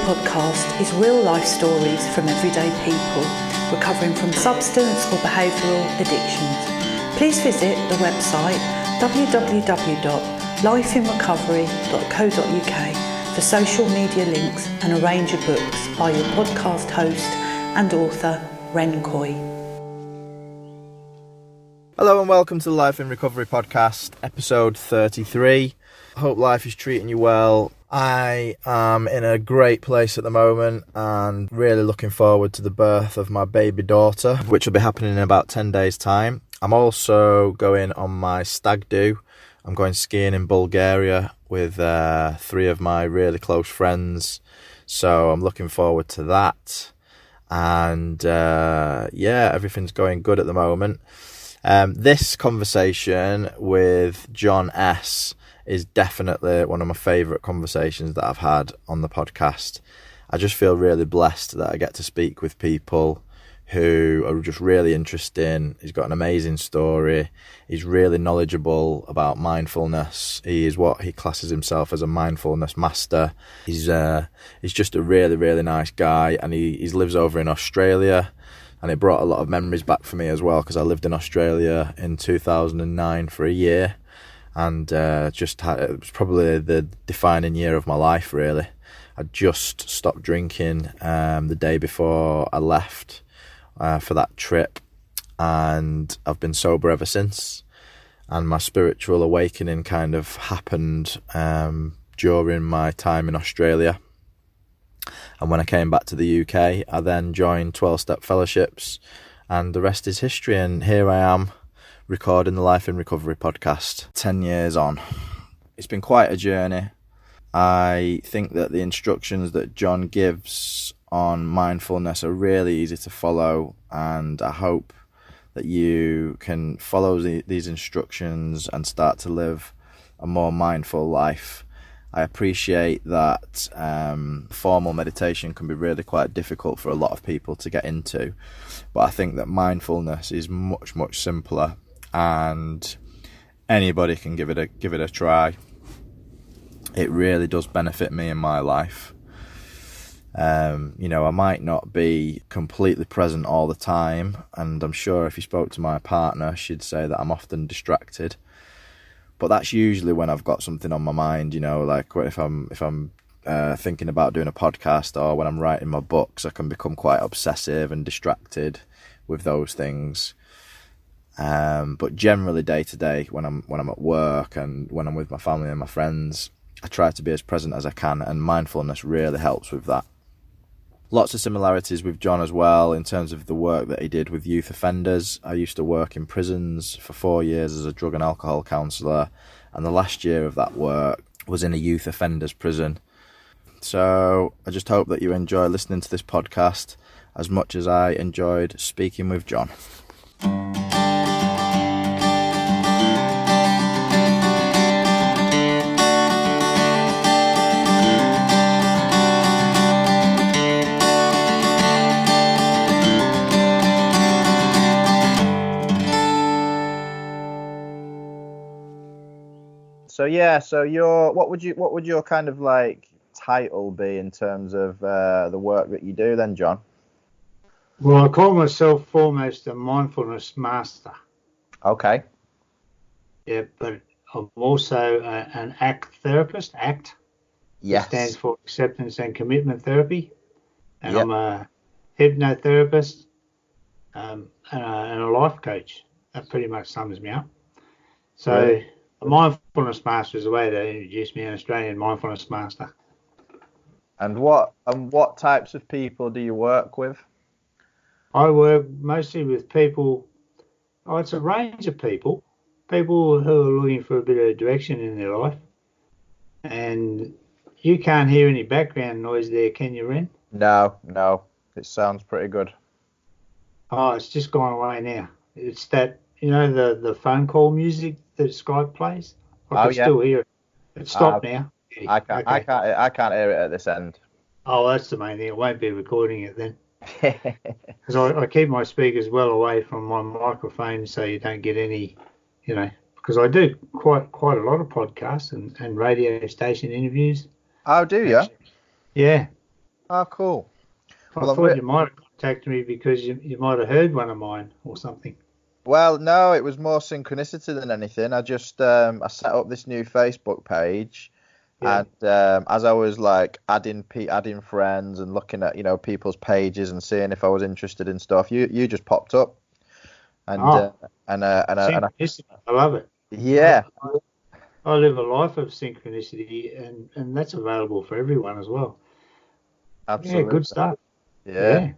podcast is real life stories from everyday people recovering from substance or behavioural addictions. Please visit the website www.lifeinrecovery.co.uk for social media links and a range of books by your podcast host and author, Ren Coy. Hello and welcome to the Life in Recovery podcast, episode 33. Hope life is treating you well. I am in a great place at the moment and really looking forward to the birth of my baby daughter, which will be happening in about 10 days' time. I'm also going on my stag do. I'm going skiing in Bulgaria with 3 of my really close friends. So I'm looking forward to that. And everything's going good at the moment. This conversation with John S. is definitely one of my favourite conversations that I've had on the podcast. I just feel really blessed that I get to speak with people who are just really interesting. He's got an amazing story. He's really knowledgeable about mindfulness. He is what he classes himself as a mindfulness master. He's just a really, really nice guy, and he lives over in Australia. And it brought a lot of memories back for me as well, because I lived in Australia in 2009 for a year. And it was probably the defining year of my life, really. I just stopped drinking the day before I left for that trip. And I've been sober ever since. And my spiritual awakening kind of happened during my time in Australia. And when I came back to the UK, I then joined 12-step fellowships, and the rest is history. And here I am recording the Life in Recovery podcast 10 years on. It's been quite a journey. I think that the instructions that John gives on mindfulness are really easy to follow, and I hope that you can follow these instructions and start to live a more mindful life. I appreciate that formal meditation can be really quite difficult for a lot of people to get into, but I think that mindfulness is much, much simpler, and anybody can give it a try. It really does benefit me in my life. I might not be completely present all the time, and I'm sure if you spoke to my partner, she'd say that I'm often distracted. But that's usually when I've got something on my mind, like if I'm thinking about doing a podcast, or when I'm writing my books, I can become quite obsessive and distracted with those things. But generally day to day, when I'm at work and when I'm with my family and my friends, I try to be as present as I can, and mindfulness really helps with that. Lots of similarities with John as well in terms of the work that he did with youth offenders. I used to work in prisons for 4 years as a drug and alcohol counsellor, and the last year of that work was in a youth offenders prison. So I just hope that you enjoy listening to this podcast as much as I enjoyed speaking with John. So what would your kind of like title be in terms of the work that you do then, John? Well, I call myself foremost a mindfulness master. Okay. Yeah, but I'm also an ACT therapist. ACT. Yes. Stands for Acceptance and Commitment Therapy. And Yep. I'm a hypnotherapist and a life coach. That pretty much sums me up. So Really? a mindfulness master is the way they introduce me, an Australian mindfulness master. And what types of people do you work with? I work mostly with people, it's a range of people who are looking for a bit of direction in their life. And you can't hear any background noise there, can you, Ren? No, it sounds pretty good. Oh, it's just gone away now. It's that, the phone call music that Skype plays. I can still hear it. It's stopped now. I can't hear it at this end. Oh, that's the main thing. I won't be recording it then. Because I keep my speakers well away from my microphone so you don't get any, because I do quite a lot of podcasts and radio station interviews. Oh, do you? Yeah. Oh, cool. I Well, thought you might have contacted me because you might have heard one of mine or something. well, no, it was more synchronicity than anything. I just I set up this new Facebook page, Yeah. and as I was like adding friends and looking at people's pages and seeing if I was interested in stuff, you just popped up, and Oh, and synchronicity. I love it. I, yeah, I, I live a life of synchronicity, and that's available for everyone as well. Yeah, good absolutely, stuff. yeah. Yeah.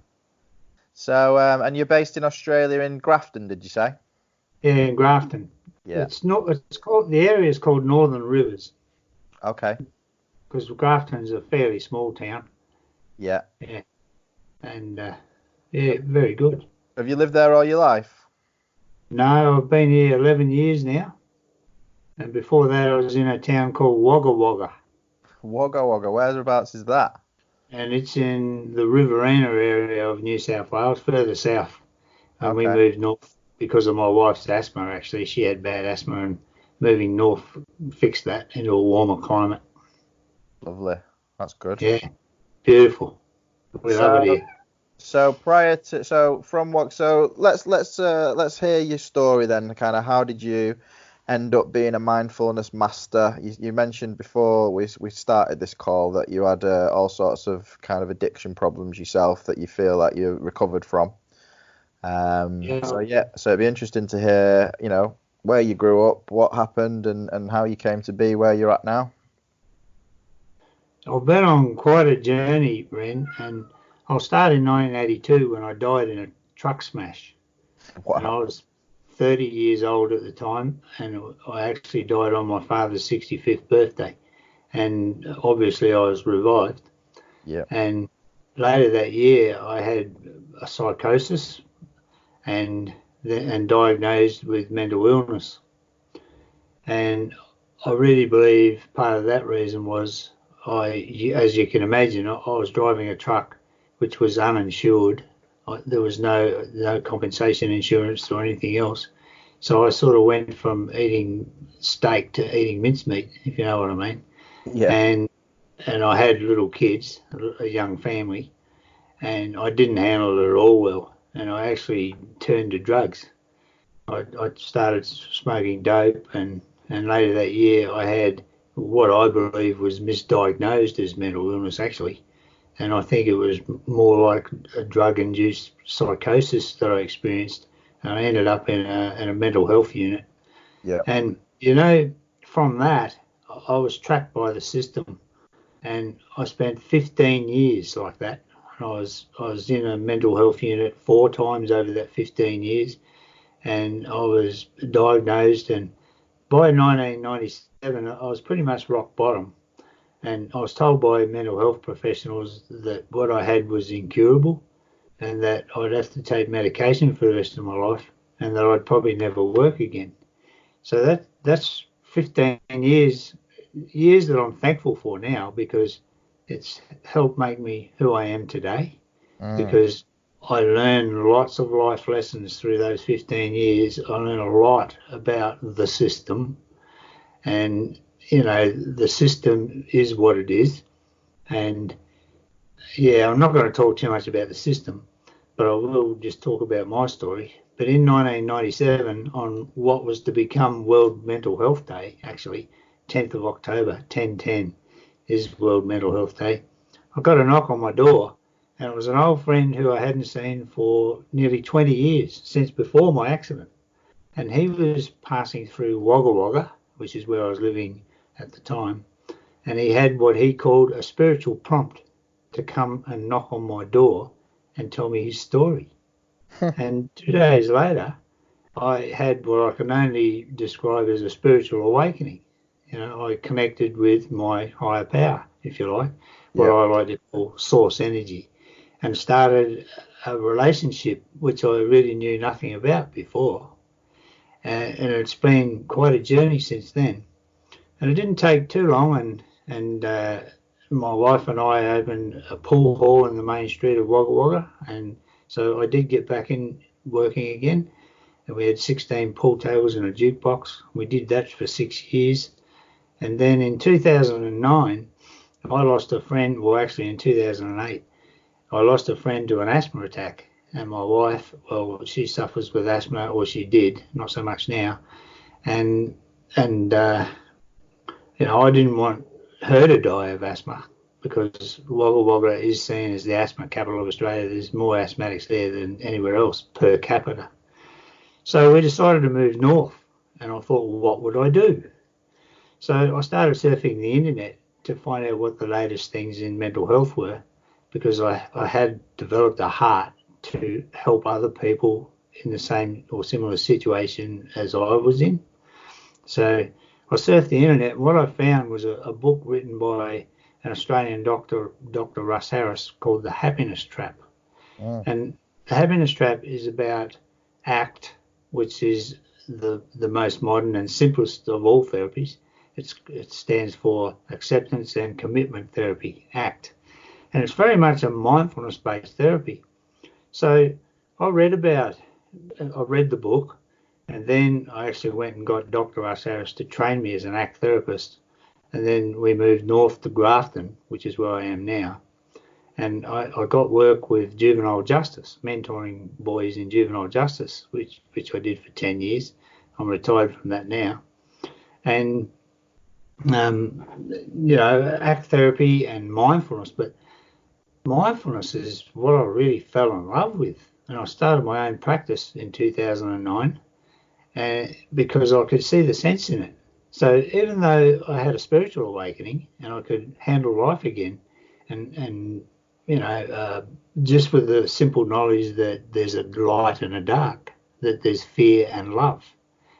So and you're based in Australia in Grafton, did you say? Yeah, in Grafton. Yeah. It's not. It's called the area is called Northern Rivers Okay. because Grafton's a fairly small town. Yeah. Yeah, and yeah, very good. Have you lived there all your life? No, I've been here 11 years now, and before that, I was in a town called Wagga Wagga, Wagga Wagga. Whereabouts is that? and it's in the Riverina area of New South Wales, further south. And we Okay. moved north because of my wife's asthma. Actually, she had bad asthma, and moving north fixed that into a warmer climate. Lovely. That's good. Yeah, beautiful. We love it So here. so prior to from what let's hear your story then. Kind of how did you end up being a mindfulness master? You mentioned before we started this call that you had all sorts of kind of addiction problems yourself that you feel like you recovered from. So Yeah, yeah, so it'd be interesting to hear, where you grew up, what happened, and how you came to be where you're at now. I've been on quite a journey, Ren, and I'll start in 1982 when I died in a truck smash. And I Wow. was 30 years old at the time, and I actually died on my father's 65th birthday. And obviously, I was revived. Yeah. And later that year, I had a psychosis and diagnosed with mental illness. And I really believe part of that reason was as you can imagine, I was driving a truck which was uninsured. There was no compensation insurance or anything else. So I sort of went from eating steak to eating mincemeat, if you know what I mean. Yeah. And I had little kids, a young family, and I didn't handle it at all well. And I actually turned to drugs. I started smoking dope, and later that year I had what I believe was misdiagnosed as mental illness, actually. And I think it was more like a drug-induced psychosis that I experienced. And I ended up in a mental health unit. Yeah. And, from that, I was trapped by the system. And I spent 15 years like that. I was in a mental health unit 4 times over that 15 years, and I was diagnosed. And by 1997, I was pretty much rock bottom. And I was told by mental health professionals that what I had was incurable, and that I'd have to take medication for the rest of my life, and that I'd probably never work again. So that's 15 years that I'm thankful for now, because it's helped make me who I am today, Mm. because I learned lots of life lessons through those 15 years. I learned a lot about the system, and the system is what it is. And yeah, I'm not going to talk too much about the system, but I will just talk about my story. But in 1997, on what was to become World Mental Health Day, actually, 10th of October, 10/10 is World Mental Health Day, I got a knock on my door, and it was an old friend who I hadn't seen for nearly 20 years, since before my accident. And he was passing through Wagga Wagga, which is where I was living at the time, and he had what he called a spiritual prompt to come and knock on my door and tell me his story. And 2 days later, I had what I can only describe as a spiritual awakening. I connected with my higher power, if you like, what Yeah. I like to call source energy, and started a relationship which I really knew nothing about before. And it's been quite a journey since then. And it didn't take too long, and my wife and I opened a pool hall in the main street of Wagga Wagga, and so I did get back in working again. And we had 16 pool tables and a jukebox. We did that for 6 years, and then in 2009, I lost a friend, well, actually in 2008, I lost a friend to an asthma attack. And my wife, well, she suffers with asthma, or she did, not so much now. And I didn't want her to die of asthma because Wagga Wagga is seen as the asthma capital of Australia. There's more asthmatics there than anywhere else per capita. So we decided to move north, and I thought, well, what would I do? So I started surfing the internet to find out what the latest things in mental health were, because I had developed a heart to help other people in the same or similar situation as I was in. So I surfed the internet, and what I found was a book written by an Australian doctor, Dr. Russ Harris, called The Happiness Trap. And The Happiness Trap is about ACT, which is the most modern and simplest of all therapies. It stands for Acceptance and Commitment Therapy, ACT. And it's very much a mindfulness-based therapy. So I read the book, and then I actually went and got Dr. Russ Harris to train me as an ACT therapist. And then we moved north to Grafton, which is where I am now. And I got work with juvenile justice, mentoring boys in juvenile justice, which I did for 10 years. I'm retired from that now. And, ACT therapy and mindfulness. But mindfulness is what I really fell in love with. And I started my own practice in 2009 because I could see the sense in it. So even though I had a spiritual awakening and I could handle life again, and just with the simple knowledge that there's a light and a dark, that there's fear and love.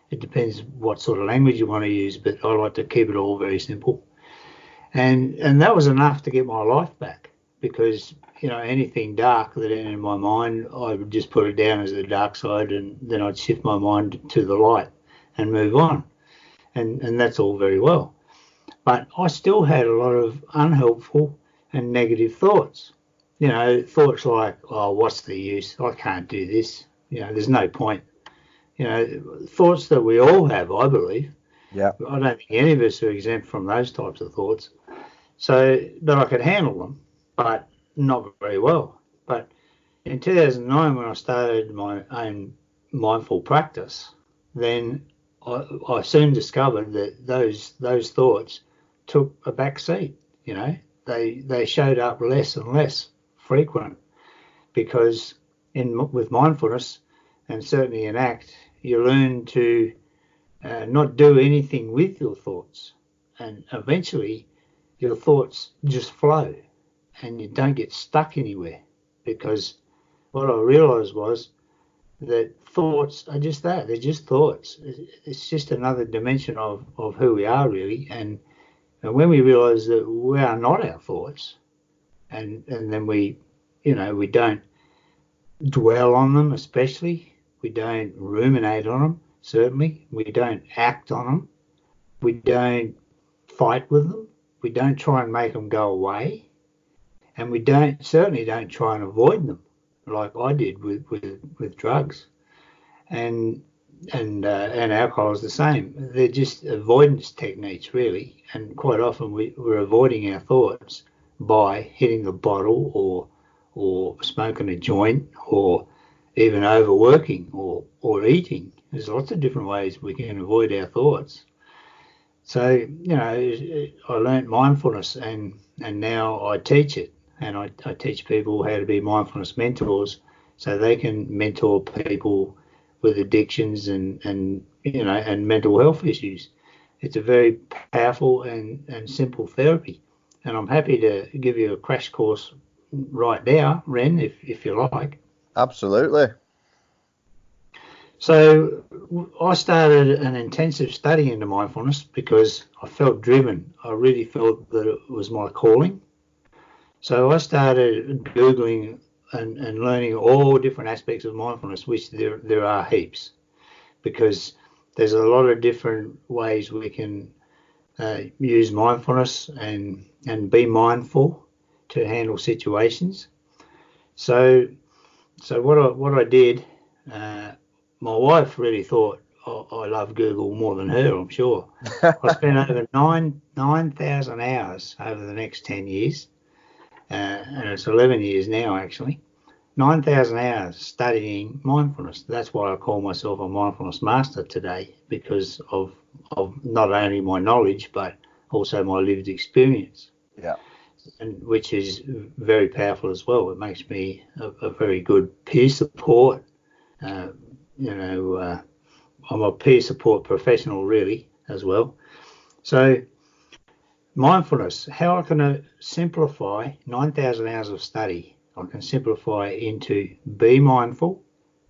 It depends what sort of language you want to use, but I like to keep it all very simple. And that was enough to get my life back, because anything dark that entered in my mind, I would just put it down as the dark side, and then I'd shift my mind to the light and move on. And that's all very well. But I still had a lot of unhelpful and negative thoughts. Thoughts like, oh, what's the use? I can't do this. There's no point. Thoughts that we all have, I believe. Yeah. I don't think any of us are exempt from those types of thoughts. But I could handle them, but not very well. But in 2009, when I started my own mindful practice, then I soon discovered that those thoughts took a back seat. They showed up less and less frequent, because with mindfulness, and certainly in ACT, you learn to not do anything with your thoughts, and eventually your thoughts just flow and you don't get stuck anywhere. Because what I realized was that thoughts are just that, they're just thoughts. It's just another dimension of who we are, really. And when we realize that we are not our thoughts, and then we don't dwell on them, especially, we don't ruminate on them, certainly, we don't act on them, we don't fight with them, we don't try and make them go away, and we certainly don't try and avoid them like I did with drugs, and alcohol is the same. They're just avoidance techniques, really, and quite often we're avoiding our thoughts by hitting the bottle or smoking a joint, or even overworking or eating. There's lots of different ways we can avoid our thoughts. So, I learned mindfulness, and now I teach it, and I teach people how to be mindfulness mentors, so they can mentor people with addictions and mental health issues. It's a very powerful and simple therapy, and I'm happy to give you a crash course right now, Ren, if you like. Absolutely. So I started an intensive study into mindfulness because I felt driven. I really felt that it was my calling. So I started Googling and learning all different aspects of mindfulness, which there are heaps, because there's a lot of different ways we can use mindfulness and be mindful to handle situations. So what I did, my wife really thought I love Google more than her, I'm sure. I spent over 9,000 hours over the next 10 years, and it's 11 years now actually. 9,000 hours studying mindfulness. That's why I call myself a mindfulness master today, because of not only my knowledge but also my lived experience. Yeah. And which is very powerful as well. It makes me a very good peer support. I'm a peer support professional really as well. So mindfulness, how I can simplify 9,000 hours of study, I can simplify it into be mindful,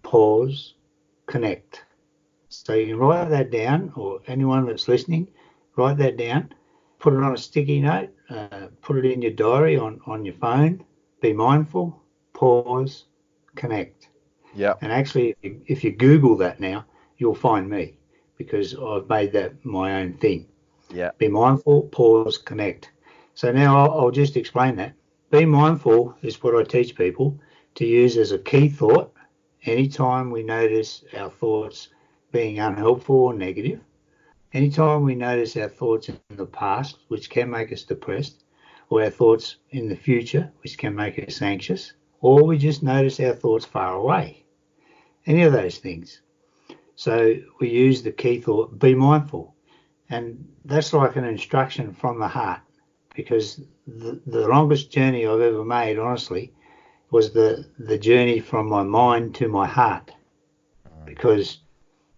pause, connect. So you can write that down, or anyone that's listening, write that down, put it on a sticky note, put it in your diary on your phone, be mindful, pause, connect. Yeah. And actually, if you Google that now, you'll find me, because I've made that my own thing. Yeah. Be mindful, pause, connect. So now I'll just explain that. Be mindful is what I teach people to use as a key thought anytime we notice our thoughts being unhelpful or negative, anytime we notice our thoughts in the past, which can make us depressed, or our thoughts in the future, which can make us anxious, or we just notice our thoughts far away. Any of those things. So we use the key thought, be mindful. And that's like an instruction from the heart, because the longest journey I've ever made, honestly, was the journey from my mind to my heart. Because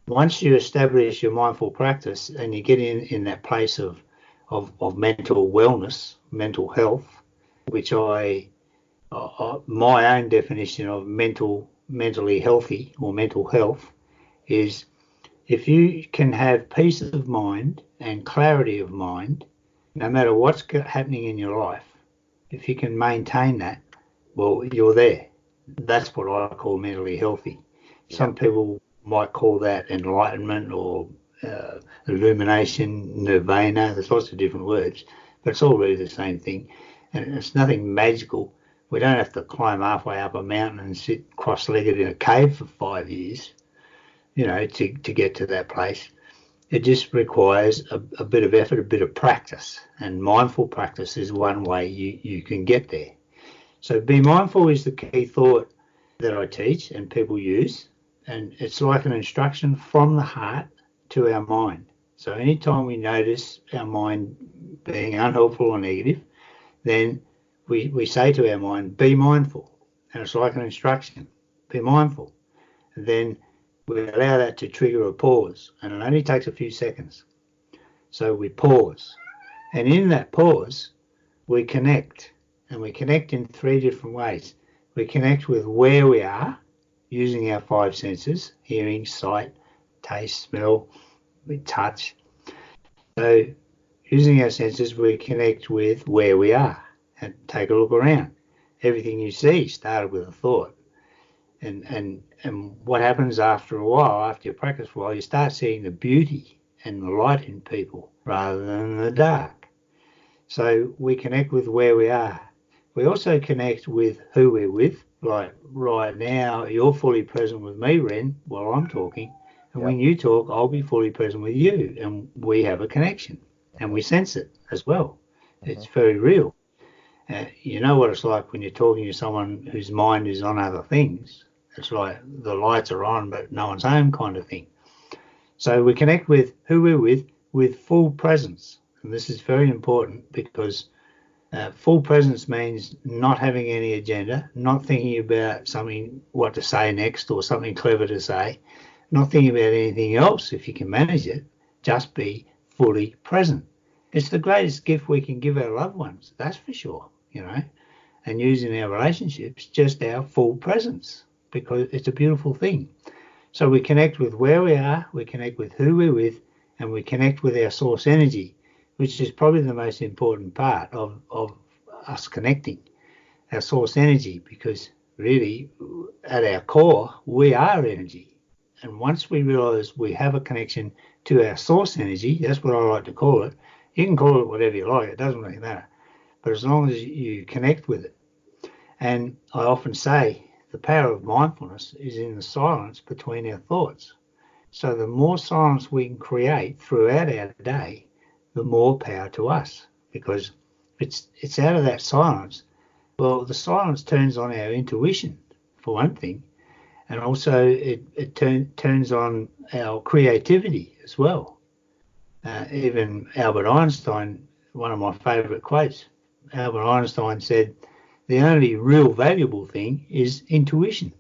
once you establish your mindful practice and you get in that place of mental wellness, mental health, which my own definition of mentally healthy or mental health is, if you can have peace of mind and clarity of mind, no matter what's happening in your life, if you can maintain that, well, you're there. That's what I call mentally healthy. Yeah. Some people might call that enlightenment or illumination, nirvana. There's lots of different words, but it's all really the same thing. And it's nothing magical. We don't have to climb halfway up a mountain and sit cross-legged in a cave for 5 years, to get to that place. It just requires a bit of effort, a bit of practice, and mindful practice is one way you can get there. So be mindful is the key thought that I teach and people use, and it's like an instruction from the heart to our mind. So anytime we notice our mind being unhelpful or negative, then we say to our mind, be mindful, and it's like an instruction, be mindful. And then we allow that to trigger a pause, and it only takes a few seconds. So we pause, and in that pause, we connect, and we connect in 3 different ways. We connect with where we are, using our 5 senses, hearing, sight, taste, smell, touch. So using our senses, we connect with where we are, and take a look around. Everything you see started with a thought. And what happens after a while, after you practice for a while, you start seeing the beauty and the light in people rather than the dark. So we connect with where we are. We also connect with who we're with. Like right now, you're fully present with me, Ren, while I'm talking. And when you talk, I'll be fully present with you. And we have a connection. And we sense it as well. It's very real. You know what it's like when you're talking to someone whose mind is on other things. It's like the lights are on, but no one's home kind of thing. So we connect with who we're with full presence. And this is very important, because full presence means not having any agenda, not thinking about something, what to say next or something clever to say, not thinking about anything else if you can manage it, just be fully present. It's the greatest gift we can give our loved ones, that's for sure, and using our relationships, just our full presence, because it's a beautiful thing. So we connect with where we are, we connect with who we're with, and we connect with our source energy, which is probably the most important part of us connecting, our source energy, because really at our core, we are energy. And once we realize we have a connection to our source energy, that's what I like to call it. You can call it whatever you like, it doesn't really matter. But as long as you connect with it. And I often say the power of mindfulness is in the silence between our thoughts. So the more silence we can create throughout our day, the more power to us, because it's out of that silence. Well, the silence turns on our intuition, for one thing, and also it turns on our creativity as well. Even Albert Einstein, one of my favourite quotes, Albert Einstein said, the only real valuable thing is intuition,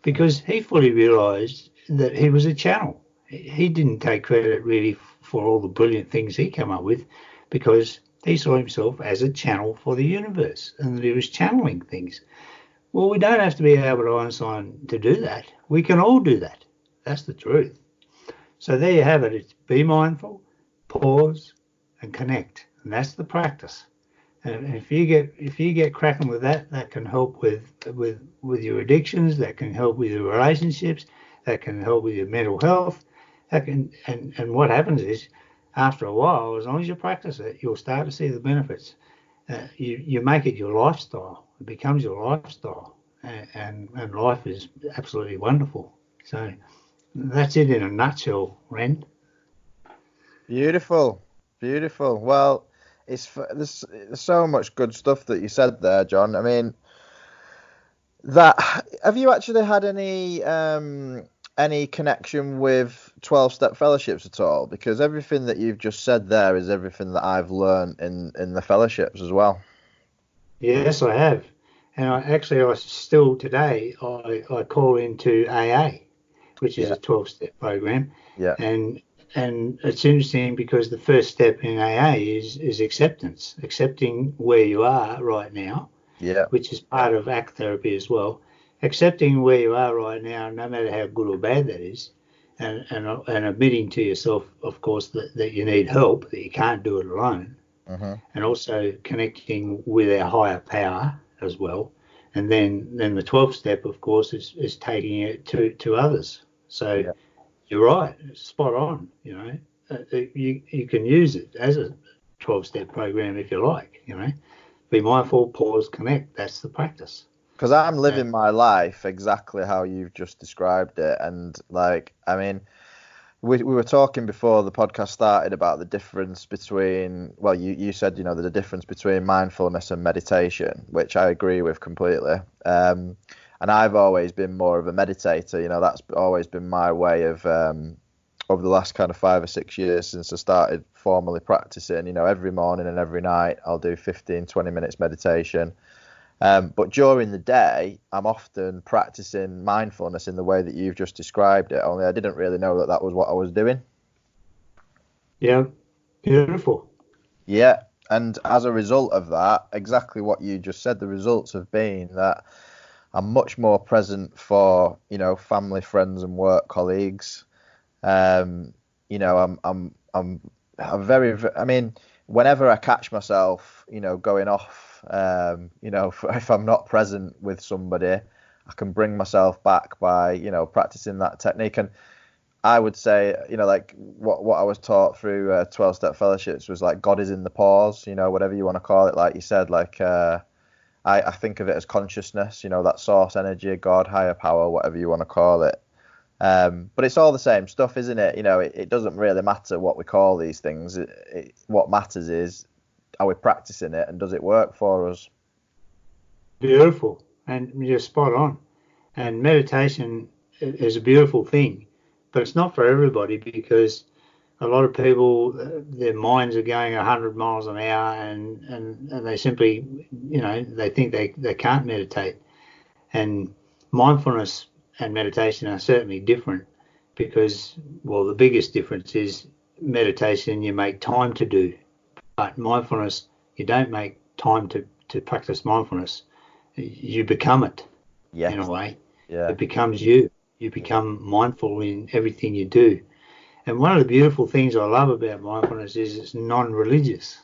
because he fully realised that he was a channel. He didn't take credit really for all the brilliant things he came up with, because he saw himself as a channel for the universe and that he was channeling things. Well, we don't have to be Albert Einstein to do that. We can all do that. That's the truth. So there you have it. It's be mindful, pause, and connect, and that's the practice. And if you get cracking with that, that can help with your addictions. That can help with your relationships. That can help with your mental health. That can and what happens is, after a while, as long as you practice it, you'll start to see the benefits. You make it your lifestyle. It becomes your lifestyle, and life is absolutely wonderful. So that's it in a nutshell, Ren. Beautiful, beautiful. Well, there's so much good stuff that you said there, John. I mean, that have you actually had any connection with 12-step fellowships at all? Because everything that you've just said there is everything that I've learned in the fellowships as well. Yes, I have. And I still today, I call into AA, which is Yeah. a 12-step program. Yeah. And it's interesting because the first step in AA is acceptance, accepting where you are right now, Yeah. which is part of ACT therapy as well. Accepting where you are right now, no matter how good or bad that is, and admitting to yourself, of course, that you need help, that you can't do it alone, and also connecting with our higher power as well. And then the 12th step, of course, is taking it to others. So Yeah. you're right, spot on. You know, you can use it as a 12-step program if you like. You know, be mindful, pause, connect. That's the practice. Because I'm living my life exactly how you've just described it. And like, I mean, we were talking before the podcast started about the difference between, well, you said, you know, there's a difference between mindfulness and meditation, which I agree with completely. And I've always been more of a meditator, you know, that's always been my way of, over the last kind of 5 or 6 years since I started formally practicing, you know, every morning and every night I'll do 15, 20 minutes meditation. But during the day, I'm often practicing mindfulness in the way that you've just described it, only I didn't really know that that was what I was doing. Yeah, beautiful. Yeah, and as a result of that, exactly what you just said, the results have been that I'm much more present for, you know, family, friends and work colleagues. You know, I'm very, I mean, whenever I catch myself, you know, going off, you know, if I'm not present with somebody, I can bring myself back by, you know, practicing that technique. And I would say, you know, like what I was taught through 12-step fellowships was like God is in the pause, you know, whatever you want to call it. Like you said, like I think of it as consciousness, you know, that source energy, God, higher power, whatever you want to call it. But it's all the same stuff, isn't it? You know, it doesn't really matter what we call these things. What matters is, are we practicing it and does it work for us? Beautiful. And you're spot on. And meditation is a beautiful thing, but it's not for everybody, because a lot of people, their minds are going 100 miles an hour, and they simply, you know, they think they can't meditate. And mindfulness and meditation are certainly different, because, well, the biggest difference is meditation you make time to do, but mindfulness, you don't make time to practice mindfulness. You become it in a Yes. way. Yeah. It becomes you. You become mindful in everything you do. And one of the beautiful things I love about mindfulness is it's non-religious,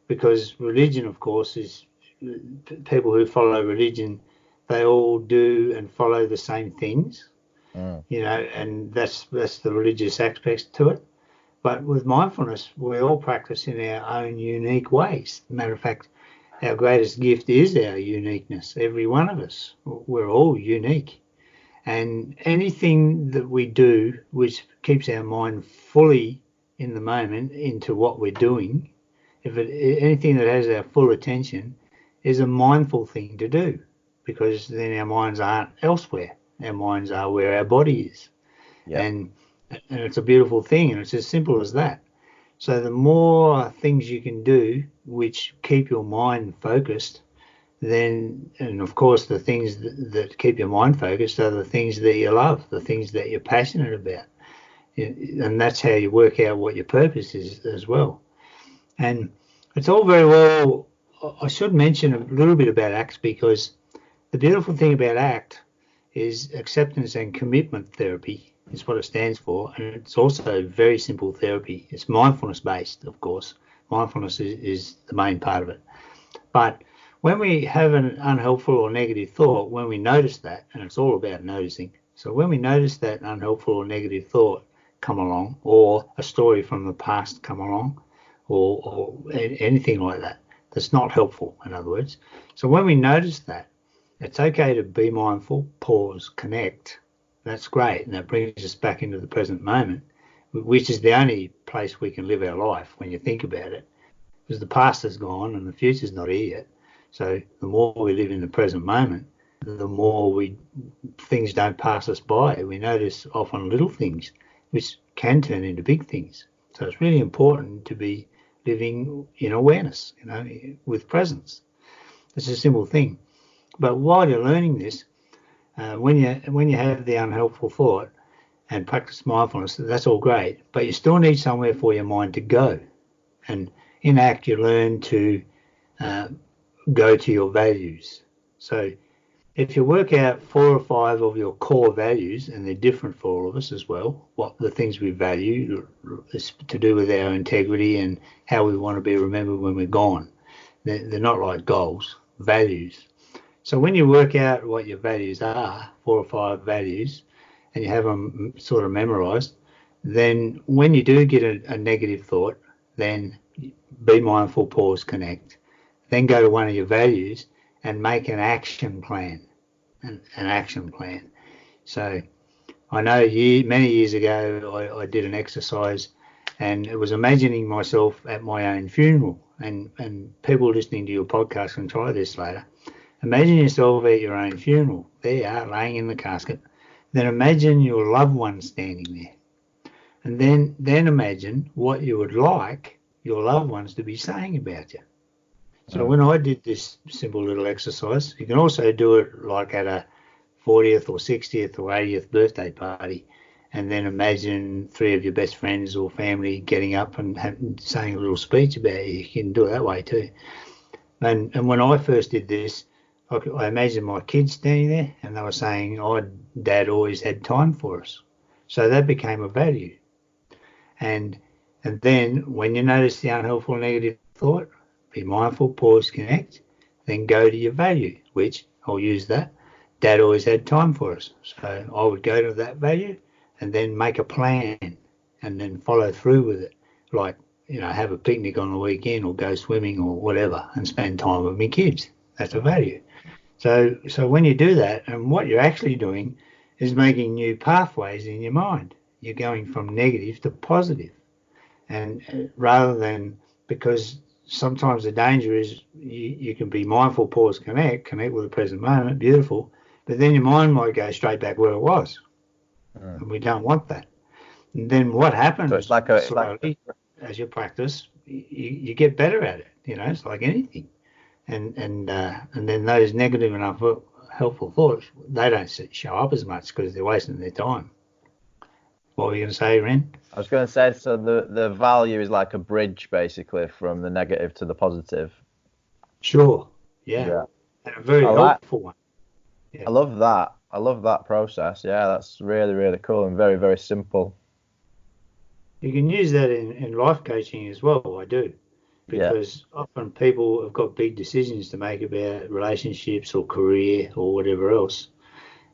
because religion, of course, is people who follow religion, they all do and follow the same things, you know, and that's the religious aspect to it. But with mindfulness, we all practice in our own unique ways. Matter of fact, our greatest gift is our uniqueness. Every one of us, we're all unique. And anything that we do which keeps our mind fully in the moment into what we're doing, anything that has our full attention is a mindful thing to do, because then our minds aren't elsewhere. Our minds are where our body is. Yeah. And it's a beautiful thing, and it's as simple as that. So the more things you can do which keep your mind focused, then, and of course the things that keep your mind focused are the things that you love, the things that you're passionate about. And that's how you work out what your purpose is as well. And it's all very well. I should mention a little bit about ACT, because the beautiful thing about ACT is acceptance and commitment therapy is what it stands for. And it's also very simple therapy. It's mindfulness based, of course. Mindfulness is the main part of it. But when we have an unhelpful or negative thought, when we notice that, and it's all about noticing. So when we notice that unhelpful or negative thought come along, or a story from the past come along, or anything like that, that's not helpful, in other words. So when we notice that, it's okay to be mindful, pause, connect. That's great. And that brings us back into the present moment, which is the only place we can live our life when you think about it, because the past is gone and the future's not here yet. So the more we live in the present moment, the more things don't pass us by. We notice often little things which can turn into big things. So it's really important to be living in awareness, with presence. It's a simple thing. But while you're learning this, when you have the unhelpful thought and practice mindfulness, that's all great. But you still need somewhere for your mind to go. And in ACT, you learn to go to your values. So if you work out 4 or 5 of your core values, and they're different for all of us as well, what the things we value is to do with our integrity and how we want to be remembered when we're gone. They're not like goals, values. So when you work out what your values are, 4 or 5 values, and you have them sort of memorized, then when you do get a negative thought, then be mindful, pause, connect. Then go to one of your values and make an action plan. An action plan. So I know many years ago I did an exercise, and it was imagining myself at my own funeral. And people listening to your podcast can try this later. Imagine yourself at your own funeral. There you are, laying in the casket. Then imagine your loved one standing there. And then imagine what you would like your loved ones to be saying about you. So when I did this simple little exercise, you can also do it like at a 40th or 60th or 80th birthday party, and then imagine 3 of your best friends or family getting up and saying a little speech about you. You can do it that way too. And when I first did this, I imagined my kids standing there, and they were saying, "Oh, Dad always had time for us." So that became a value. And then when you notice the unhelpful negative thought, be mindful, pause, connect, then go to your value, which I'll use that. Dad always had time for us. So I would go to that value and then make a plan and then follow through with it. Like, have a picnic on the weekend or go swimming or whatever and spend time with my kids. That's a value. So when you do that, and what you're actually doing is making new pathways in your mind. You're going from negative to positive. And rather than, because sometimes the danger is you can be mindful, pause, connect with the present moment, beautiful, but then your mind might go straight back where it was. And we don't want that. And then what happens, so it's slowly, as you practice, you get better at it. It's like anything. And then those negative and unhelpful thoughts, they don't show up as much because they're wasting their time. What were you going to say, Ren? I was going to say, so the value is like a bridge, basically, from the negative to the positive. Sure. Yeah. And a very helpful one. Yeah. I love that. I love that process. Yeah, that's really, really cool and very, very simple. You can use that in life coaching as well. I do. Because often people have got big decisions to make about relationships or career or whatever else.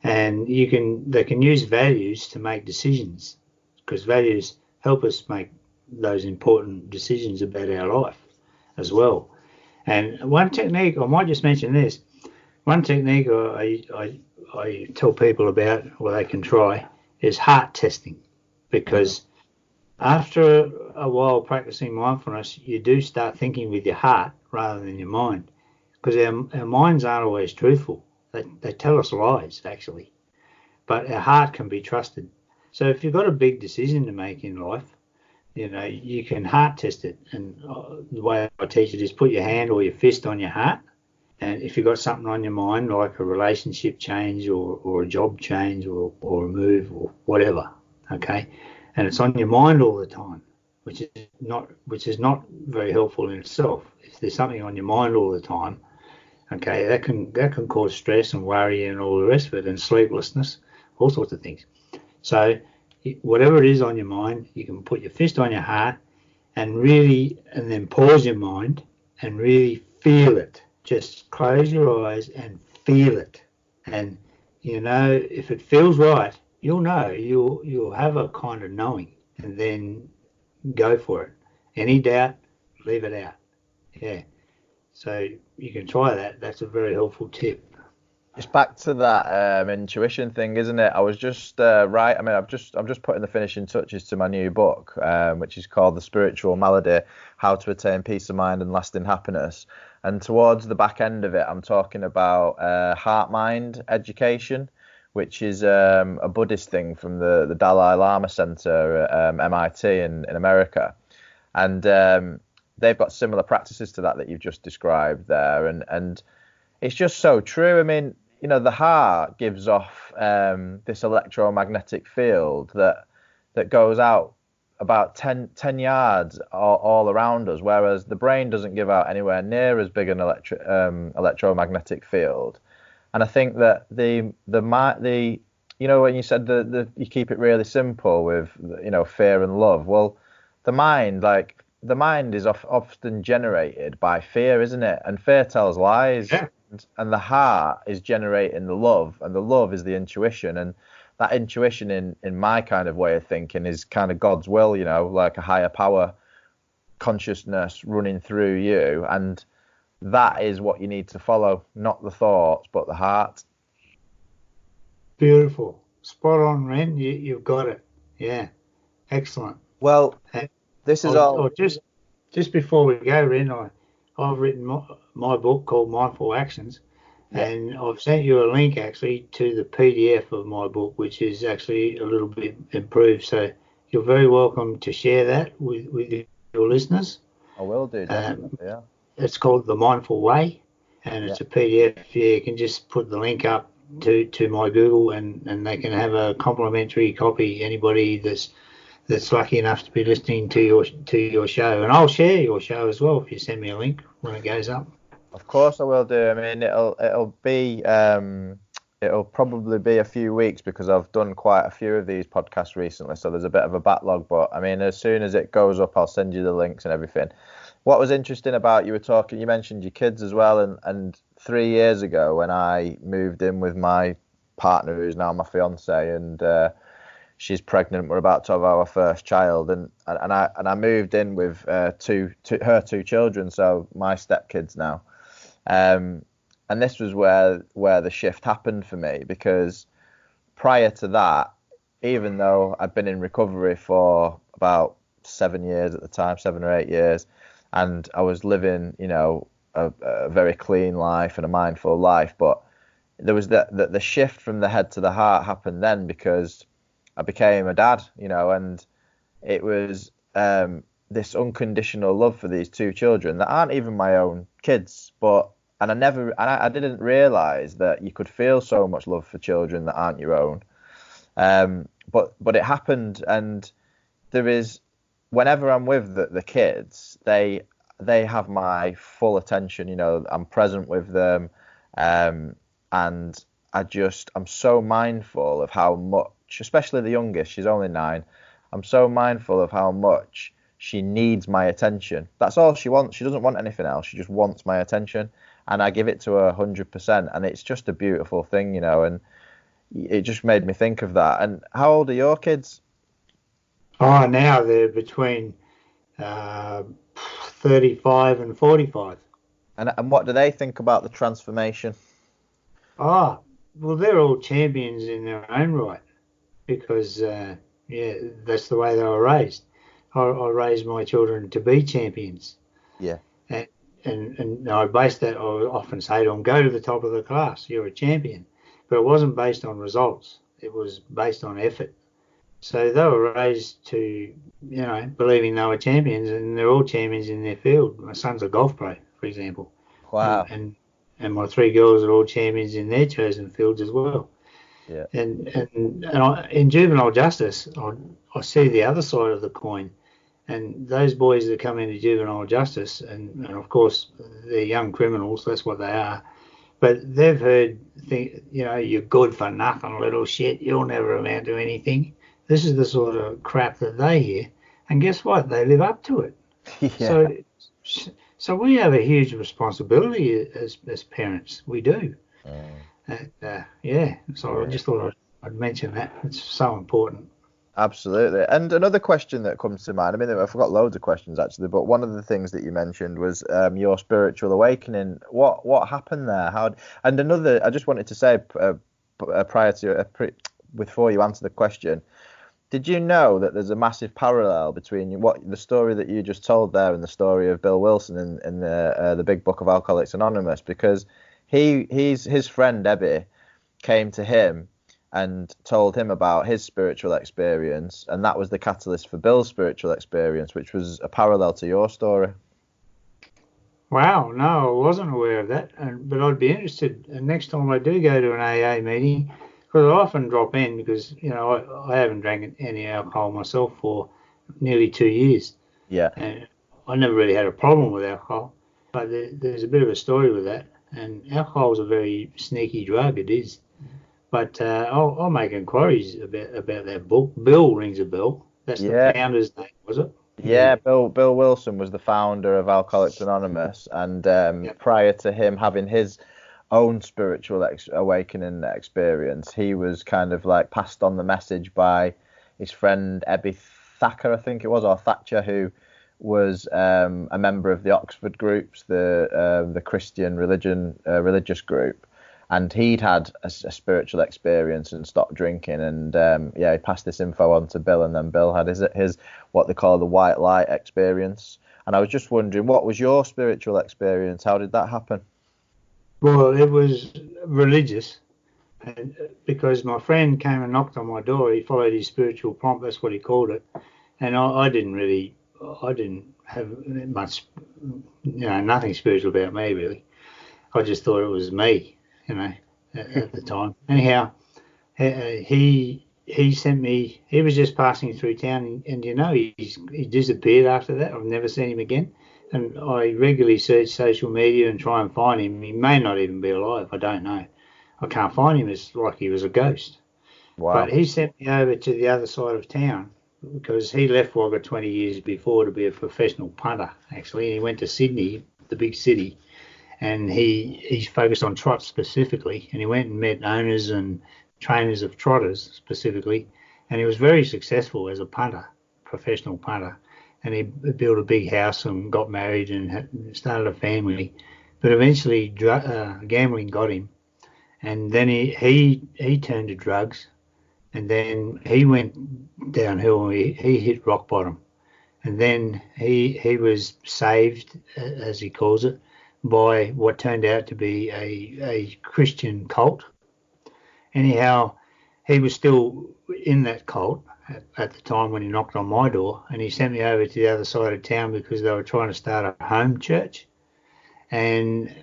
And they can use values to make decisions, because values help us make those important decisions about our life as well. And one technique, I might just mention this, One technique I tell people about, or they can try, is heart testing, because after a while practicing mindfulness, you do start thinking with your heart rather than your mind, because our minds aren't always truthful. They tell us lies, actually, but our heart can be trusted. So if you've got a big decision to make in life, you can heart test it. And the way I teach it is put your hand or your fist on your heart. And if you've got something on your mind, like a relationship change or a job change or a move or whatever, okay, and it's on your mind all the time, which is not very helpful in itself. If there's something on your mind all the time, okay, that can cause stress and worry and all the rest of it, and sleeplessness, all sorts of things. So whatever it is on your mind, you can put your fist on your heart and then pause your mind and really feel it. Just close your eyes and feel it. And if it feels right, you'll know. You'll have a kind of knowing, and then go for it. Any doubt, leave it out. Yeah. So you can try that. That's a very helpful tip. It's back to that intuition thing, isn't it? I was just right. I mean, I'm just putting the finishing touches to my new book, which is called The Spiritual Malady: How to Attain Peace of Mind and Lasting Happiness. And towards the back end of it, I'm talking about heart-mind education, which is a Buddhist thing from the Dalai Lama Center at MIT in America, and they've got similar practices to that you've just described there, and it's just so true. I mean, the heart gives off this electromagnetic field that goes out about 10 yards all around us, whereas the brain doesn't give out anywhere near as big an electromagnetic field. And I think that the when you said you keep it really simple with fear and love, well, the mind is often generated by fear, isn't it? And fear tells lies. Yeah. And the heart is generating the love, and the love is the intuition. And that intuition, in my kind of way of thinking, is kind of God's will, like a higher power consciousness running through you. And that is what you need to follow, not the thoughts, but the heart. Beautiful. Spot on, Ren. You've got it. Yeah. Excellent. Well, this is all. Just before we go, Ren, I've written my book called Mindful Actions, and I've sent you a link actually to the PDF of my book, which is actually a little bit improved. So you're very welcome to share that with your listeners. I will do, definitely, yeah. It's called The Mindful Way, and it's a PDF. Yeah, you can just put the link up to my Google, and they can have a complimentary copy. Anybody that's lucky enough to be listening to your show, and I'll share your show as well if you send me a link when it goes up. Of course I will do. I mean, it'll probably be a few weeks because I've done quite a few of these podcasts recently, so there's a bit of a backlog. But I mean, as soon as it goes up, I'll send you the links and everything. What was interesting about you mentioned your kids as well, and 3 years ago when I moved in with my partner, who's now my fiance, and she's pregnant. We're about to have our first child, and I moved in with her two children, so my stepkids now. And this was where the shift happened for me, because prior to that, even though I'd been in recovery for about 7 years at the time, 7 or 8 years, and I was living, a very clean life and a mindful life, but there was the shift from the head to the heart happened then, because I became a dad, and it was this unconditional love for these two children that aren't even my own kids, and I didn't realize that you could feel so much love for children that aren't your own. But it happened, and there is, whenever I'm with the kids, they have my full attention. I'm present with them, and I'm so mindful of how much, especially the youngest, she's only 9. I'm so mindful of how much she needs my attention. That's all she wants. She doesn't want anything else. She just wants my attention, and I give it to her 100%. And it's just a beautiful thing, and it just made me think of that. And how old are your kids? Oh, now they're between 35 and 45. And what do they think about the transformation? Oh, well, they're all champions in their own right because, yeah, that's the way they were raised. I raised my children to be champions. Yeah. And, and I based that, I often say to them, go to the top of the class, you're a champion. But it wasn't based on results, it was based on effort. So they were raised to, believing they were champions, and they're all champions in their field. My son's a golf pro, for example, and Wow. and my three girls are all champions in their chosen fields as well. Yeah. In juvenile justice, I see the other side of the coin, and those boys that come into juvenile justice, and of course they're young criminals, that's what they are. But they've heard, you're good for nothing, little shit. You'll never amount to anything. This is the sort of crap that they hear, and guess what? They live up to it. Yeah. So, so we have a huge responsibility as parents. We do. Mm. Yeah. So Yeah. I just thought I'd mention that. It's so important. Absolutely. And another question that comes to mind, I mean, I've got loads of questions actually, but one of the things that you mentioned was your spiritual awakening. What happened there? And another, I just wanted to say prior to, before you answer the question, did you know that there's a massive parallel between the story that you just told there and the story of Bill Wilson in the Big Book of Alcoholics Anonymous? Because his friend Ebby came to him and told him about his spiritual experience, and that was the catalyst for Bill's spiritual experience, which was a parallel to your story. Wow, no, I wasn't aware of that. But I'd be interested. And next time I do go to an AA meeting, because I often drop in because I haven't drank any alcohol myself for nearly 2 years, Yeah. and I never really had a problem with alcohol. But there's a bit of a story with that. And alcohol is a very sneaky drug. It is. But I'll make inquiries about that book. Bill rings a bell. That's the Yeah. founder's name, was it? Yeah, Bill Wilson was the founder of Alcoholics Anonymous, and Yep. prior to him having his own spiritual awakening experience, he was kind of like passed on the message by his friend Ebby Thacker, I think it was, or Thatcher, who was a member of the Oxford groups, the Christian religious group. And he'd had a spiritual experience and stopped drinking, and he passed this info on to Bill, and then Bill had his what they call the white light experience. And I was just wondering, what was your spiritual experience? How did that happen? Well, it was religious, and because my friend came and knocked on my door. He followed his spiritual prompt. That's what he called it. And I didn't have much, nothing spiritual about me really. I just thought it was me, at the time. Anyhow, he sent me. He was just passing through town, and he disappeared after that. I've never seen him again. And I regularly search social media and try and find him. He may not even be alive. I don't know. I can't find him. It's like he was a ghost. Wow. But he sent me over to the other side of town because he left Wagga 20 years before to be a professional punter, actually. And he went to Sydney, the big city, and he's focused on trot specifically. And he went and met owners and trainers of trotters specifically. And he was very successful as a punter, professional punter. And he built a big house and got married and started a family. But eventually gambling got him. And then he turned to drugs, and then he went downhill. He hit rock bottom, and then he was saved, as he calls it, by what turned out to be a Christian cult. Anyhow, he was still in that cult at the time when he knocked on my door, and he sent me over to the other side of town because they were trying to start a home church. And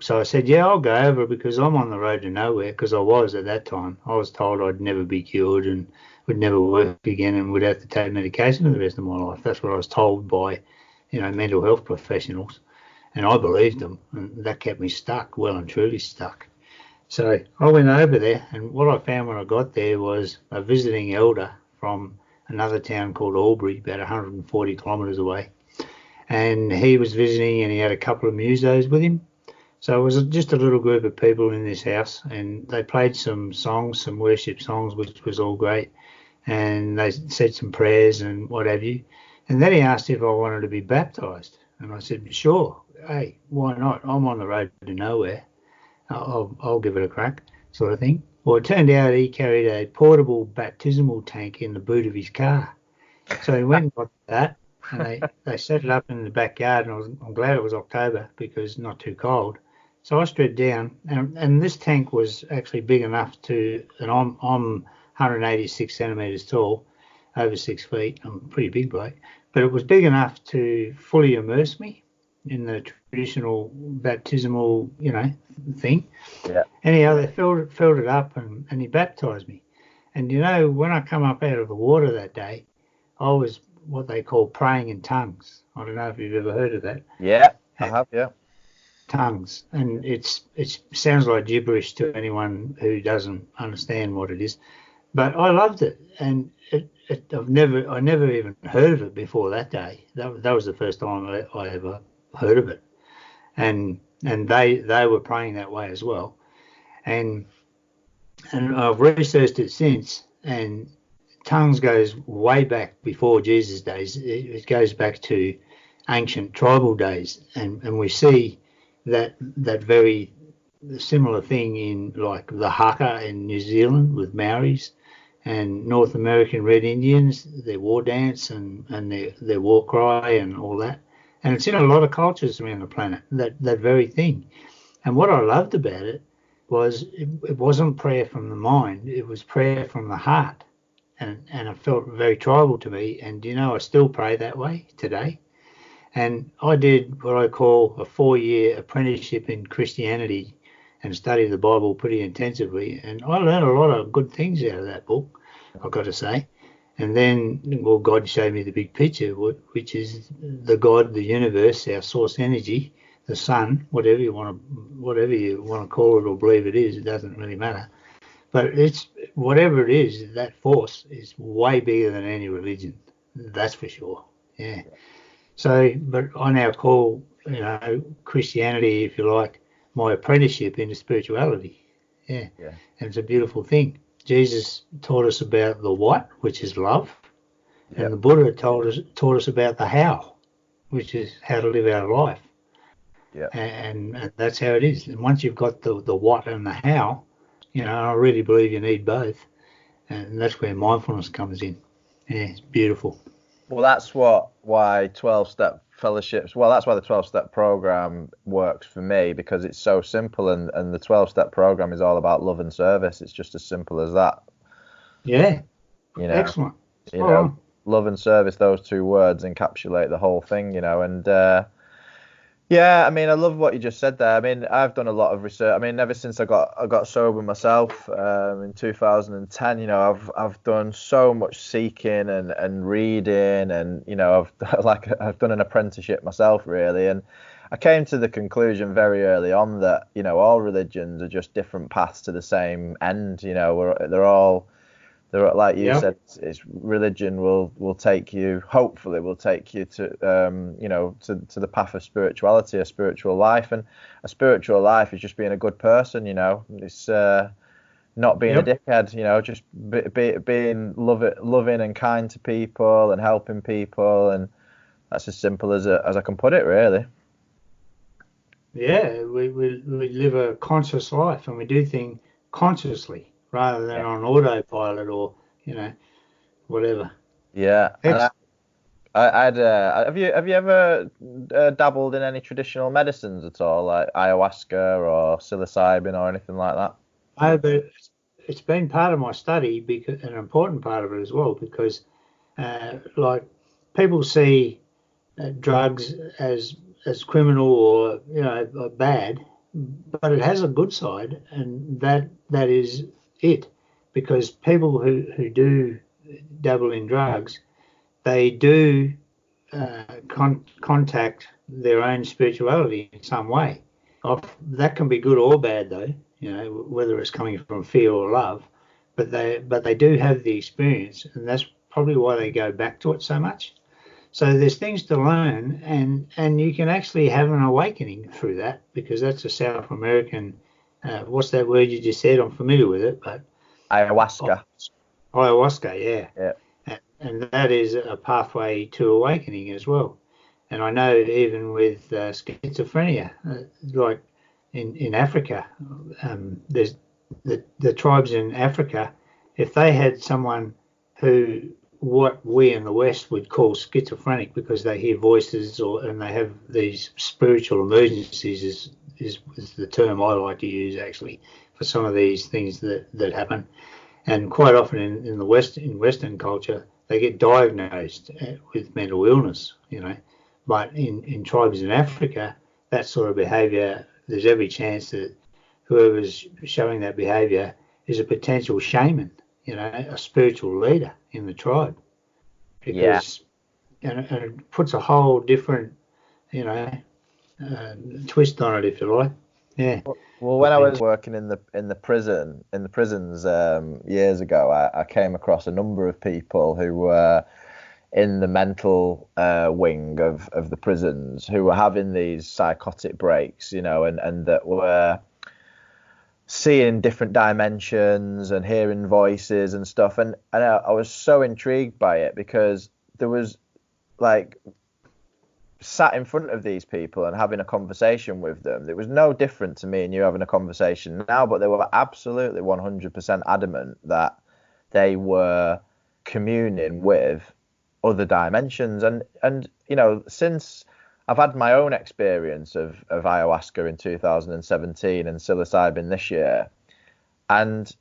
so I said, yeah, I'll go over because I'm on the road to nowhere, because I was at that time. I was told I'd never be cured and would never work again and would have to take medication for the rest of my life. That's what I was told by, mental health professionals. And I believed them, and that kept me stuck, well and truly stuck. So I went over there, and what I found when I got there was a visiting elder from another town called Albury, about 140 kilometres away. And he was visiting, and he had a couple of musos with him. So it was just a little group of people in this house, and they played some songs, some worship songs, which was all great. And they said some prayers and what have you. And then he asked if I wanted to be baptised. And I said, sure. Hey, why not? I'm on the road to nowhere. I'll give it a crack, sort of thing. Well, it turned out he carried a portable baptismal tank in the boot of his car. So he went and got that, and they set it up in the backyard, and I'm glad it was October because not too cold. So I stood down, and this tank was actually big enough and I'm 186 centimetres tall, over 6 feet. I'm a pretty big bloke, but it was big enough to fully immerse me in the traditional baptismal, thing. Yeah. Anyhow, they filled it up, and he baptised me. And when I come up out of the water that day, I was what they call praying in tongues. I don't know if you've ever heard of that. Yeah, I have, yeah. Tongues, and it sounds like gibberish to anyone who doesn't understand what it is. But I loved it, and I never even heard of it before that day. That was the first time I ever heard of it, and they were praying that way as well, and I've researched it since, and tongues goes way back before Jesus' days. It goes back to ancient tribal days, and we see that very similar thing in like the haka in New Zealand with Maoris and North American Red Indians, their war dance and their war cry and all that. And it's in a lot of cultures around the planet, that very thing. And what I loved about it was it wasn't prayer from the mind, it was prayer from the heart. And it felt very tribal to me. And I still pray that way today. And I did what I call a 4-year apprenticeship in Christianity and studied the Bible pretty intensively. And I learned a lot of good things out of that book, I've got to say. And then, well, God showed me the big picture, which is the God, the universe, our source energy, the sun, whatever you want to call it or believe it is, it doesn't really matter. But it's whatever it is, that force is way bigger than any religion. That's for sure. Yeah. So, but I now call, Christianity, if you like, my apprenticeship into spirituality. Yeah. And it's a beautiful thing. Jesus taught us about the what, which is love. And the Buddha taught us about the how, which is how to live our life. Yeah. And that's how it is. And once you've got the what and the how, I really believe you need both. And that's where mindfulness comes in. Yeah, it's beautiful. Well, that's why 12-step fellowships, that's why the 12-step program works for me, because it's so simple, and the 12-step program is all about love and service. It's just as simple as that. Yeah. Excellent. Love and service, those two words encapsulate the whole thing, and yeah, I mean, I love what you just said there. I mean, I've done a lot of research. I mean, ever since I got sober myself in 2010, I've done so much seeking and reading, and I've done an apprenticeship myself, really. And I came to the conclusion very early on that all religions are just different paths to the same end. They're like you said, it's religion will take you, hopefully will take you to to the path of spirituality, a spiritual life. And a spiritual life is just being a good person, it's not being a dickhead, just being loving and kind to people and helping people. And that's as simple as I can put it, really. Yeah, we live a conscious life, and we do things consciously, rather than on autopilot or, whatever. Yeah. Have you ever dabbled in any traditional medicines at all, like ayahuasca or psilocybin or anything like that? But it's been part of my study, because an important part of it as well, because like people see drugs as criminal or bad, but it has a good side, and that is it, because people who do dabble in drugs, they do contact their own spirituality in some way. That can be good or bad, though, whether it's coming from fear or love, but they do have the experience, and that's probably why they go back to it so much. So there's things to learn, and you can actually have an awakening through that, because that's a South American, what's that word you just said? I'm familiar with it, but... Ayahuasca. Ayahuasca, yeah. And that is a pathway to awakening as well. And I know even with schizophrenia, like in Africa. There's the tribes in Africa. If they had someone who what we in the West would call schizophrenic because they hear voices and they have these spiritual emergencies is the term I like to use actually for some of these things that happen. And quite often in the Western culture, they get diagnosed with mental illness, But in tribes in Africa, that sort of behaviour, there's every chance that whoever's showing that behaviour is a potential shaman, a spiritual leader in the tribe. Because, and it puts a whole different, twist on it, if you like. Yeah. Well, when I was working in the prisons years ago, I came across a number of people who were in the mental wing of the prisons who were having these psychotic breaks, and that were seeing different dimensions and hearing voices and stuff. And I was so intrigued by it because there was like sat in front of these people and having a conversation with them. It was no different to me and you having a conversation now, but they were absolutely 100% adamant that they were communing with other dimensions. And since I've had my own experience of ayahuasca in 2017 and psilocybin this year, and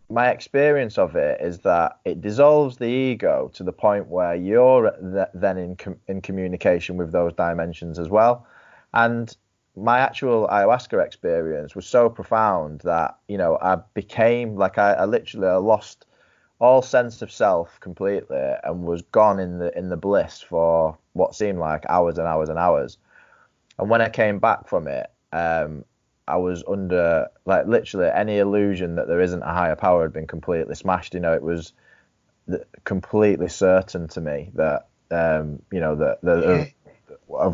my experience of it is that it dissolves the ego to the point where you're then in communication with those dimensions as well. And my actual ayahuasca experience was so profound that, I became like I literally lost all sense of self completely and was gone in the bliss for what seemed like hours and hours and hours. And when I came back from it, I was under like literally any illusion that there isn't a higher power had been completely smashed. It was completely certain to me that of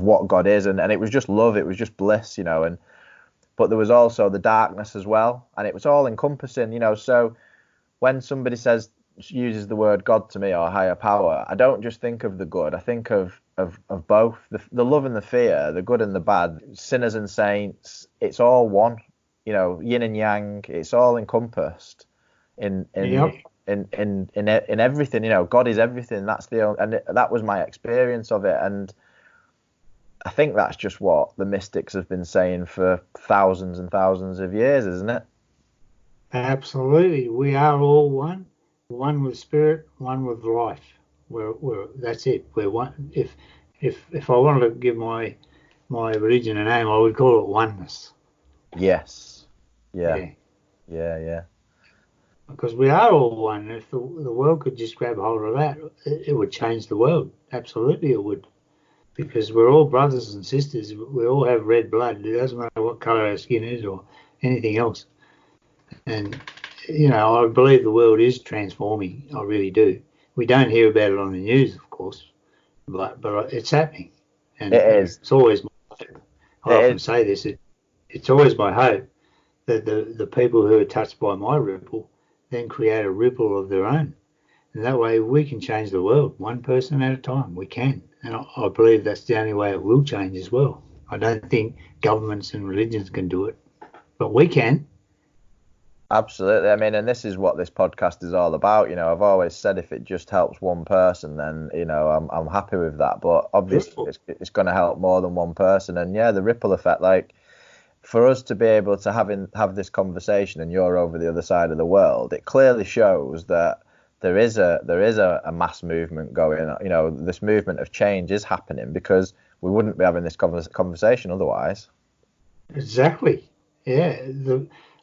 what God is, and it was just love, it was just bliss, but there was also the darkness as well, and it was all encompassing, So when somebody uses the word God to me or higher power, I don't just think of the good. I think of both the love and the fear, the good and the bad, sinners and saints. It's all one, yin and yang. It's all encompassed in everything. God is everything. That's that was my experience of it, and I think that's just what the mystics have been saying for thousands and thousands of years, isn't it? Absolutely, we are all one with spirit, one with life. We're that's it. We're one. If I wanted to give my religion a name, I would call it oneness. Yes. Yeah. Because we are all one. If the world could just grab hold of that, it would change the world. Absolutely, it would. Because we're all brothers and sisters. We all have red blood. It doesn't matter what colour our skin is or anything else. And I believe the world is transforming. I really do. We don't hear about it on the news, of course, but it's happening. And it is. It's always my hope. I often say this. It's always my hope that the people who are touched by my ripple then create a ripple of their own. And that way we can change the world, one person at a time. We can. And I believe that's the only way it will change as well. I don't think governments and religions can do it, but we can. Absolutely. I mean, and this is what this podcast is all about. I've always said if it just helps one person, then, I'm happy with that. But obviously it's going to help more than one person. And yeah, the ripple effect, like for us to be able to have this conversation and you're over the other side of the world, it clearly shows that there is a mass movement going on. This movement of change is happening because we wouldn't be having this conversation otherwise. Exactly. Yeah.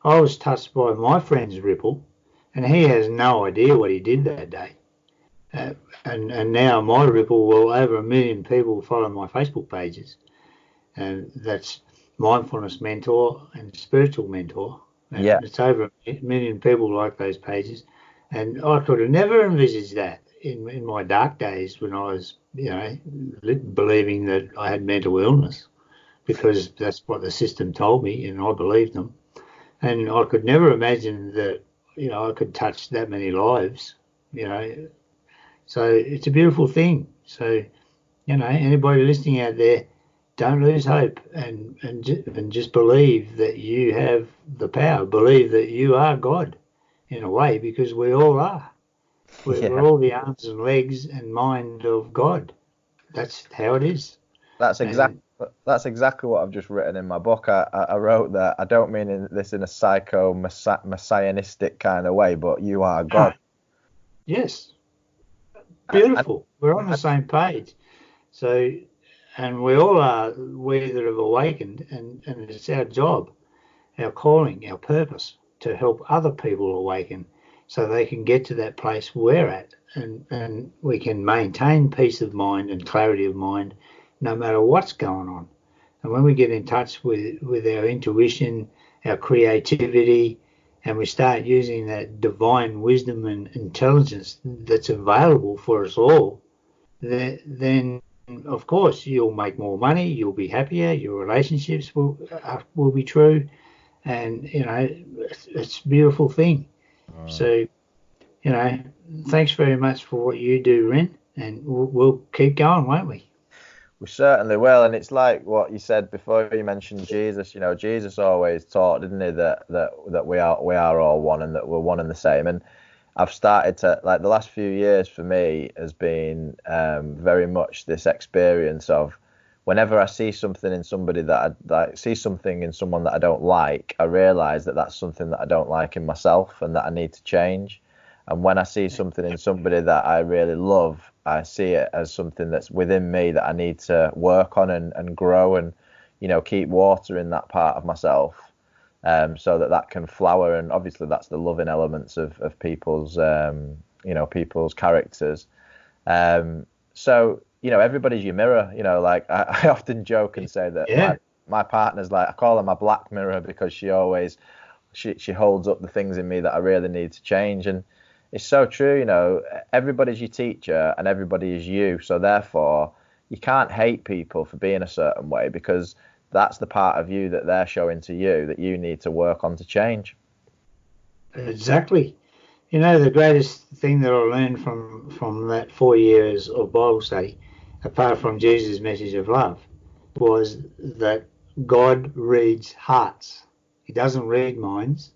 I was touched by my friend's ripple, and he has no idea what he did that day. And now my ripple, well, over 1 million people follow my Facebook pages, and that's mindfulness mentor and spiritual mentor. And it's over 1 million people like those pages. And I could have never envisaged that in my dark days when I was, believing that I had mental illness, because that's what the system told me, and I believed them. And I could never imagine that, I could touch that many lives, So it's a beautiful thing. So, anybody listening out there, don't lose hope, and just believe that you have the power. Believe that you are God in a way, because we all are. We're Yeah, all the arms and legs and mind of God. That's how it is. that's exactly And that's exactly what I've just written in my book. I wrote that I don't mean this in a psycho messianistic kind of way, but you are God. yes, And beautiful. We're on the same page. So, and we all are, we that have awakened, and it's our job, our calling, our purpose to help other people awaken so they can get to that place we're at, and we can maintain peace of mind and clarity of mind no matter what's going on. And when we get in touch with our intuition, our creativity, and we start using that divine wisdom and intelligence that's available for us all, then of course you'll make more money, you'll be happier, your relationships will be true, and it's a beautiful thing. So thanks very much for what you do, Ren, and we'll keep going, won't we? we certainly will. And it's like what you said before. You mentioned Jesus. Jesus always taught, didn't he, that we are all one, and that we're one and the same. And I've started to, like, the last few years for me has been very much this experience of, whenever I see something in somebody see something in someone that I don't like, I realise that that's something that I don't like in myself and that I need to change. And when I see something in somebody that I really love, I see it as something that's within me that I need to work on and grow, and keep watering that part of myself, so that can flower. And obviously that's the loving elements of people's people's characters. So everybody's your mirror. Like I often joke and say that Yeah, my partner's, like, I call her my black mirror, because she always she holds up the things in me that I really need to change. And it's so true. Everybody's your teacher and everybody is you. So therefore you can't hate people for being a certain way, because that's the part of you that they're showing to you that you need to work on to change. exactly. The greatest thing that I learned from that 4 years of Bible study, apart from Jesus' message of love, was that God reads hearts. He doesn't read minds,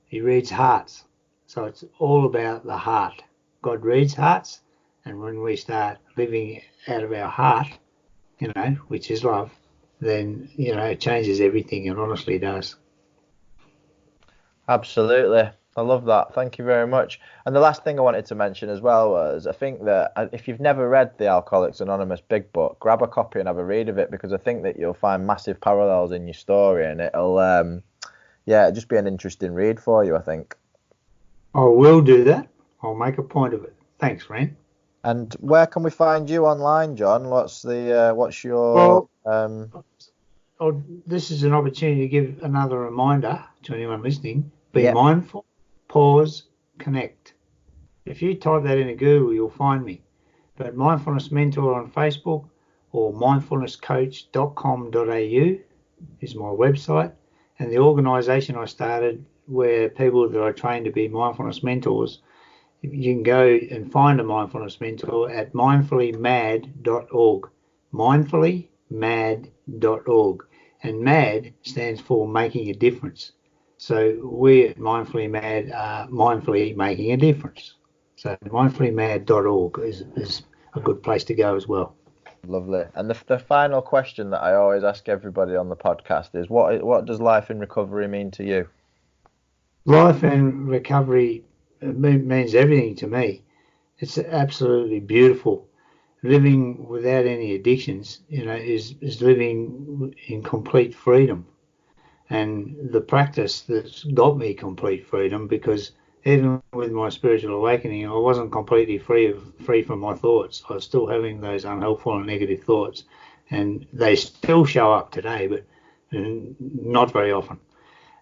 he reads hearts. So it's all about the heart. God reads hearts, and when we start living out of our heart, which is love, then, it changes everything. It honestly does. Absolutely. I love that. Thank you very much. And the last thing I wanted to mention as well was, I think that if you've never read the Alcoholics Anonymous Big Book, grab a copy and have a read of it, because I think that you'll find massive parallels in your story, and it'll just be an interesting read for you, I think. I will do that. I'll make a point of it. Thanks, Ren. And where can we find you online, John? What's your Well, this is an opportunity to give another reminder to anyone listening. Be Yep. mindful, pause, connect. If you type that into Google, you'll find me. But Mindfulness Mentor on Facebook or mindfulnesscoach.com.au is my website. And the organisation I started, where people that I train to be mindfulness mentors, you can go and find a mindfulness mentor at mindfullymad.org. Mindfullymad.org. And MAD stands for making a difference. So we at Mindfully Mad are mindfully making a difference. So mindfullymad.org is a good place to go as well. Lovely. And the final question that I always ask everybody on the podcast is, what does life in recovery mean to you? Life and recovery means everything to me. It's absolutely beautiful. Living without any addictions, is living in complete freedom. And the practice that's got me complete freedom, because even with my spiritual awakening, I wasn't completely free from my thoughts. I was still having those unhelpful and negative thoughts, and they still show up today, but not very often.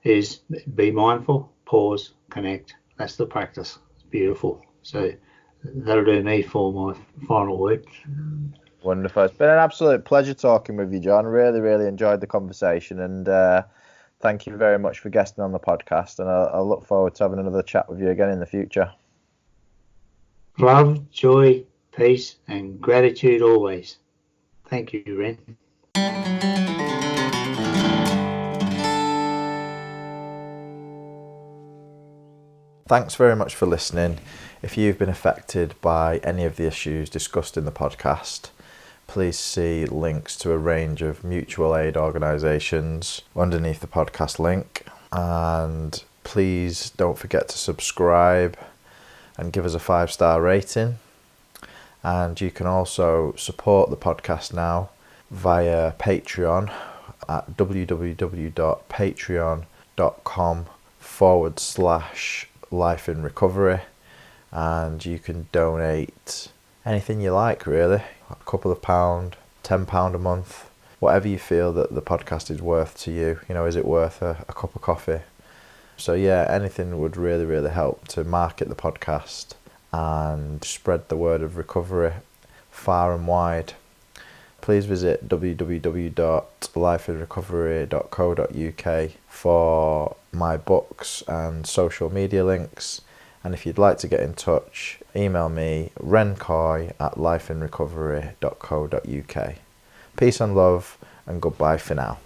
Is be mindful, pause, connect. That's the practice. It's beautiful. So that'll do me for my final word. Wonderful. It's been an absolute pleasure talking with you, John. Really, really enjoyed the conversation, and thank you very much for guesting on the podcast. And I'll look forward to having another chat with you again in the future. Love, joy, peace, and gratitude always. Thank you, Ren. Thanks very much for listening. If you've been affected by any of the issues discussed in the podcast, please see links to a range of mutual aid organisations underneath the podcast link. And please don't forget to subscribe and give us a 5-star rating. And you can also support the podcast now via Patreon at www.patreon.com/life in recovery, and you can donate anything you like, really. A couple of pound, £10 a month, whatever you feel that the podcast is worth to you. Is it worth a cup of coffee? So yeah, anything would really, really help to market the podcast and spread the word of recovery far and wide. Please visit www.lifeinrecovery.co.uk for my books and social media links. And if you'd like to get in touch, email me rencoy@lifeinrecovery.co.uk. Peace and love, and goodbye for now.